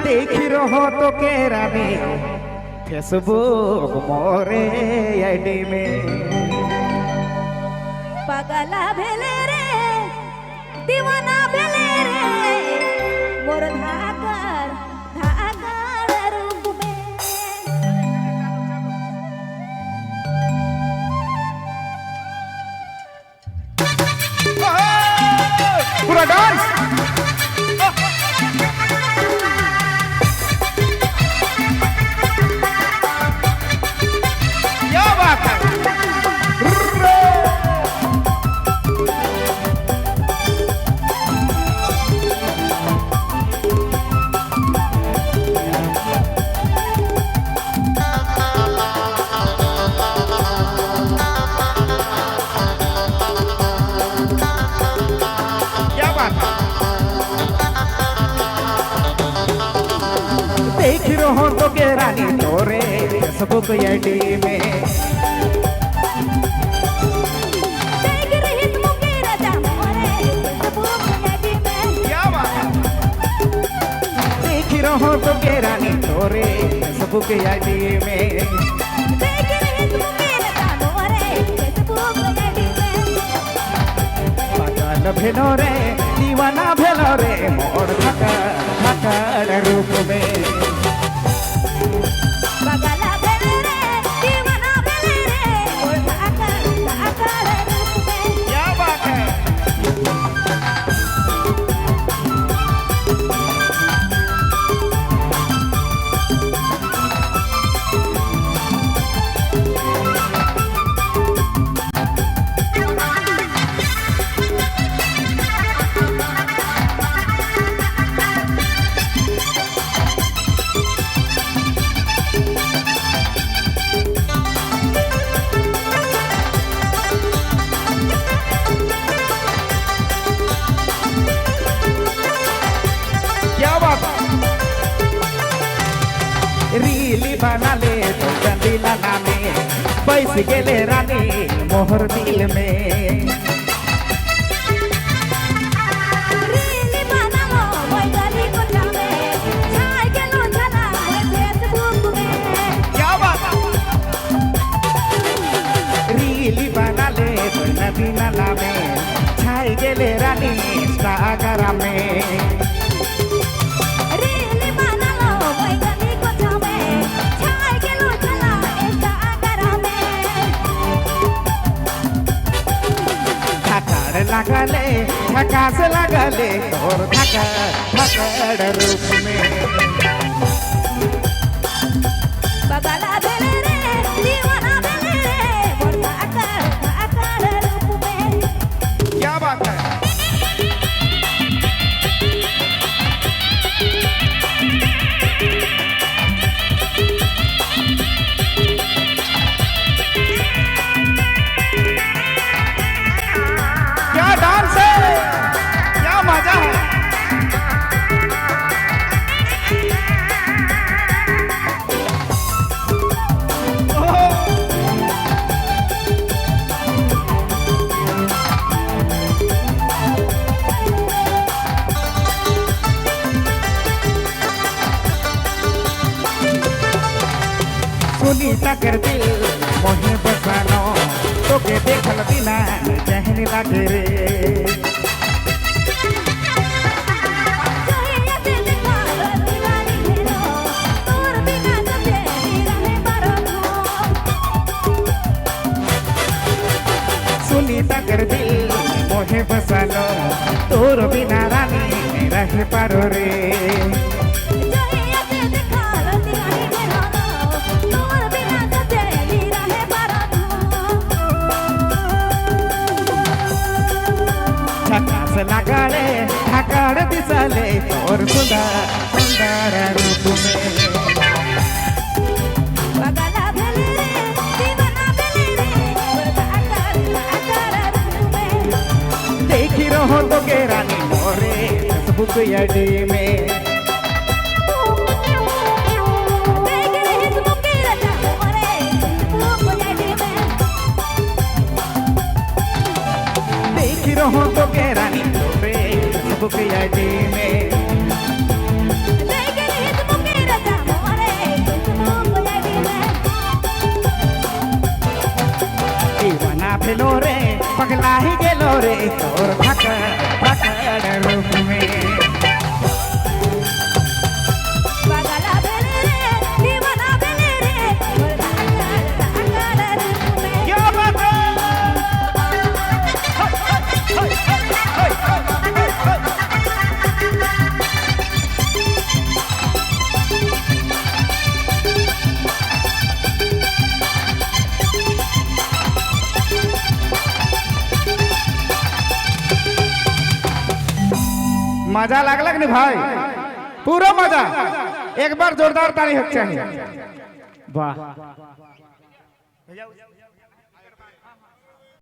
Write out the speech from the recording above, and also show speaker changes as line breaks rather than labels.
देखी रहो तो के रानी फेसबुक मोरे आईडी में
पगला भेले रे दीवाना भेले रे मोर धाकर रूप में
पूरा डांस क्या बात है देख रहो तो के रानी तोरे फेसबुक आईडी में
देख रही तुम के राजा मोरे फेसबुक आईडी में
क्या बात है देख रहो तो के रानी तोरे फेसबुक आईडी में
देख रही तुम के राजा मोरे फेसबुक आईडी में
पागल भेलो रे दीवाना भेलो रे मोर धकर रूप में
पगला भेले रे दीवाना भेले रे मोर धाकर रूप में
क्या बात है रीली बनाले तो गंदीला नामे बैस गेले रानी मोहर दिल में
रीली बनालो वैगली को जामे छाई गेलो जना फेसबुक में
क्या बात रीली बनाले तो गंदीला नामे छाई गेले रानी इंस्टाग्राम में लगले झकास लगले और धकर रूप में
पगला भेले रे दीवाना भेले रे मोर धाकर रूप में
क्या बात है क्या डांस है क्या मजा है सुनीता कर दिल मोहे बसानो तो के देखल बिना जहन लागे रे सुनीता कर दिल मोहे बसानो तोर बिना रानी रह पारो रे झकास लगले धकर दिसले और सुंदर रूप में
पगला भेले रे दीवाना भेले रे मोर धाकर रूप में
देखी रहो तो के रानी मोरे फेसबुक आईडी में
देख रही तुम के राजा मोरे फेसबुक आईडी में
देखी रहो तो के रानी मोरे फेसबुक आईडी में
देख रही तुम
भेलो रे पगला ही गेलो रे तोर फकड़ रूप में
पागला भेले रे दीवाना भेले रे मोर धाकर रूप में
क्या बात है मजा लागलक ने भाई पूरा मजा एक बार जोरदार ताली होनी चाहिए वाह